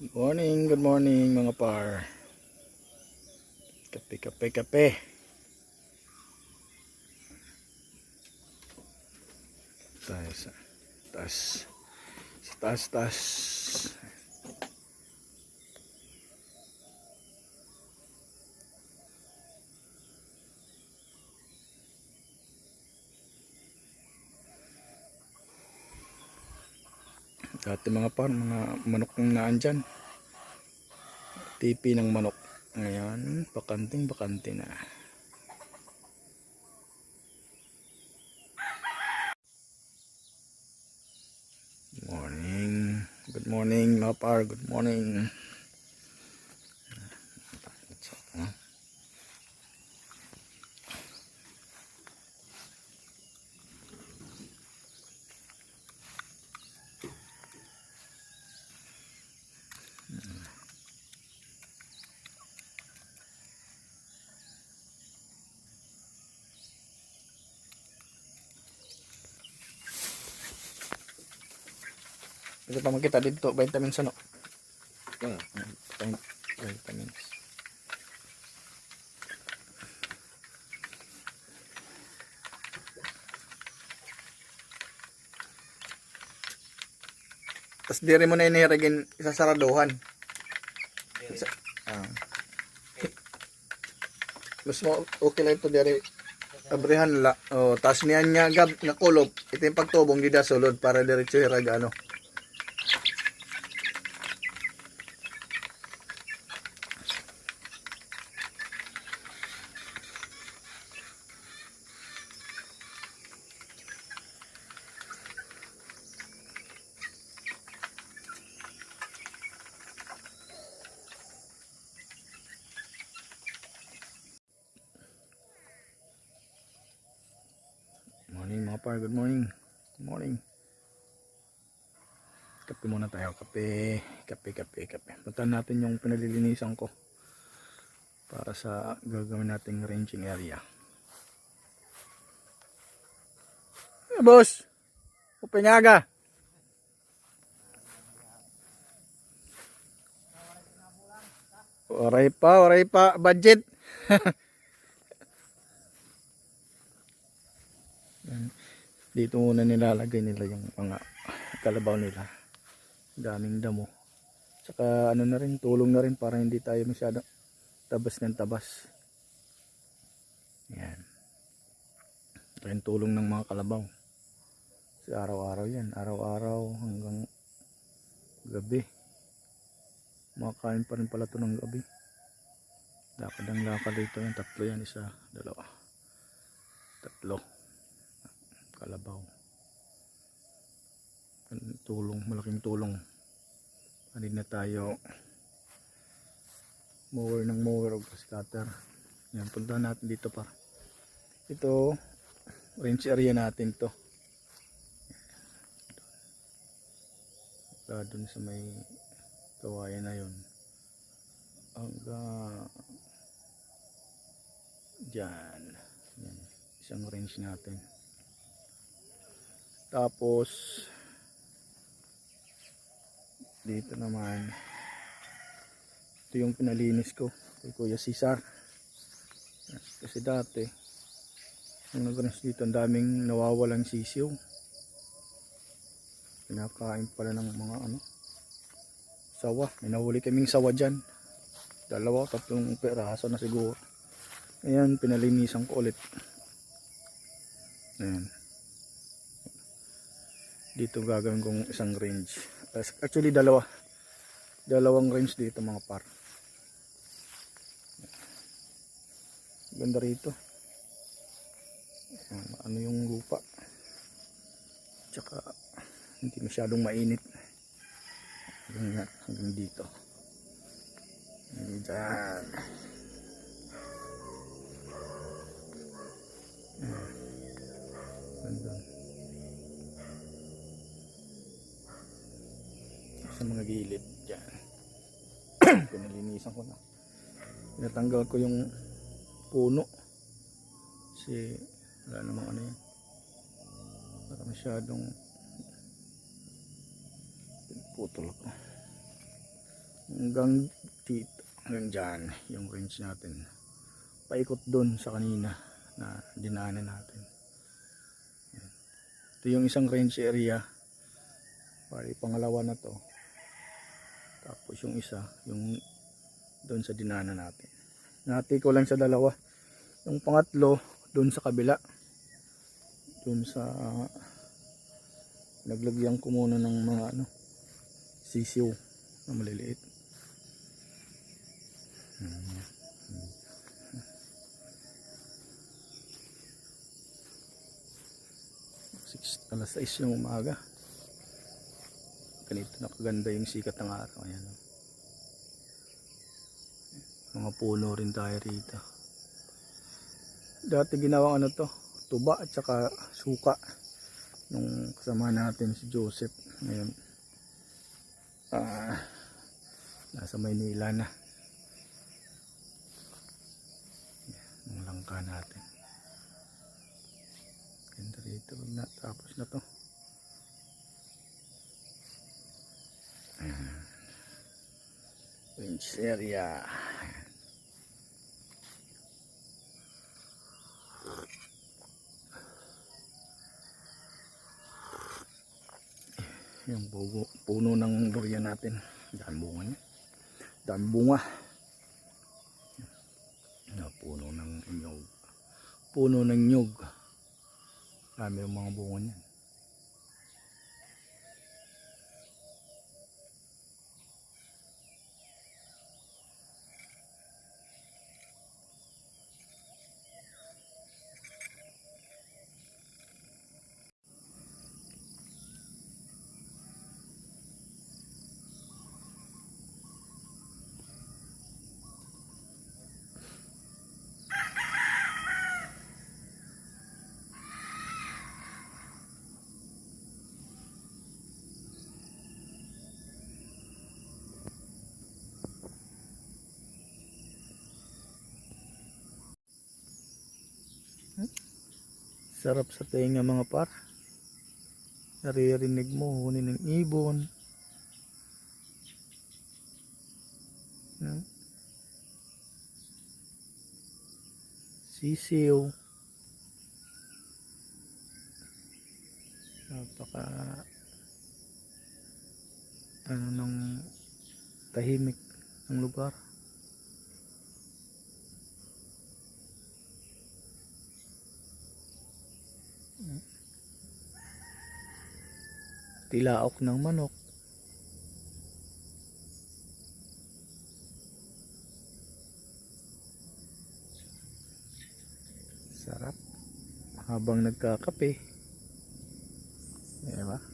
Good morning mga par. Kape, kape, kape. Tayo sa taas. Sa taas, taas. Dati mga par, mga manok ng naan dyan. Tipi ng manok. Ngayon, bakanting bakante na. Morning. Good morning mga par. Good morning. Ito pa makita dito, vitamins ano? Vitamins. Tapos diri mo na iniragin isasaraduhan. Mas mo okay lang ito diri. Abrihan la. Oh, tas niyan niya gab nakulop. Ito yung pagtubong di da sulod para diretso hirag ano. Morning mga par, good morning. Good morning. Kape muna tayo, kape. Puntahan natin yung pinalilinisan ko para sa gagawin nating ranging area. Boss, upingaga. Oray pa, budget. Dito muna nilalagay nila yung mga kalabaw nila. Daming damo. Saka ano na rin, tulong na rin para hindi tayo masyado tabas ng tabas. Yan. Ito yung tulong ng mga kalabaw. Kasi araw-araw yan. Araw-araw hanggang gabi. Makakain pa rin pala ito ng gabi. Lakad ang lakad dito. Yung tatlo yan. Isa, dalawa. Tatlo. Kalabaw. Tulong, malaking tulong. Hindi na tayo mower ng mower o scatter. Yan, puntahan natin dito pa. Ito, range area natin to. Dun sa may kawayan na yun. Hanggang dyan. Yan, isang range natin. Tapos dito naman ito yung pinalinis ko kay Kuya Cesar kasi dati nung nag-rest dito ang daming nawawalang sisiw, pinakain pala ng mga sawa. May nahuli kaming sawa dyan, 2-3 peraso na siguro. Ayan, pinalinisan ko ulit. Ayan, dito gagawin kong isang range. Actually dalawang range dito mga par. Ganda rito. Ano yung lupa, tsaka hindi masyadong mainit hanggang dito. Diyan. Ganda sa mga gilid dyan. Pinalinisan ko na, pinatanggal ko yung puno kasi wala namang ano yan, para masyadong putol ko. hanggang dito, hanggang dyan yung range natin. Paikot doon sa kanina na dinaanan natin. Ito yung isang range area, pari pangalawa na to. Tapos yung isa, yung doon sa dinaanan natin. Nati ko lang sa dalawa. Yung pangatlo doon sa kabila, doon sa naglagyan ko muna ng mga sisiw na maliliit. Alas 6 ng umaga. Ganito na kaganda yung sikat ng araw. Ayan. Mga puno rin tayo rito. Dati ginawang to, tuba at saka suka nung kasama natin si Joseph. Ngayon nasa Maynila na ang langka natin. Ganda rito na, tapos na to. Range area. Yung puno ng durian natin, dami bunga niya, dami bunga. Puno ng nyug, dami yung mga bunga niyan. Sarap sa tenga mga par. Naririnig mo huni ng ibon. Sisiw. Napaka ng tahimik ng lugar. Tilaok ng manok. Sarap habang nagkakape. Diba?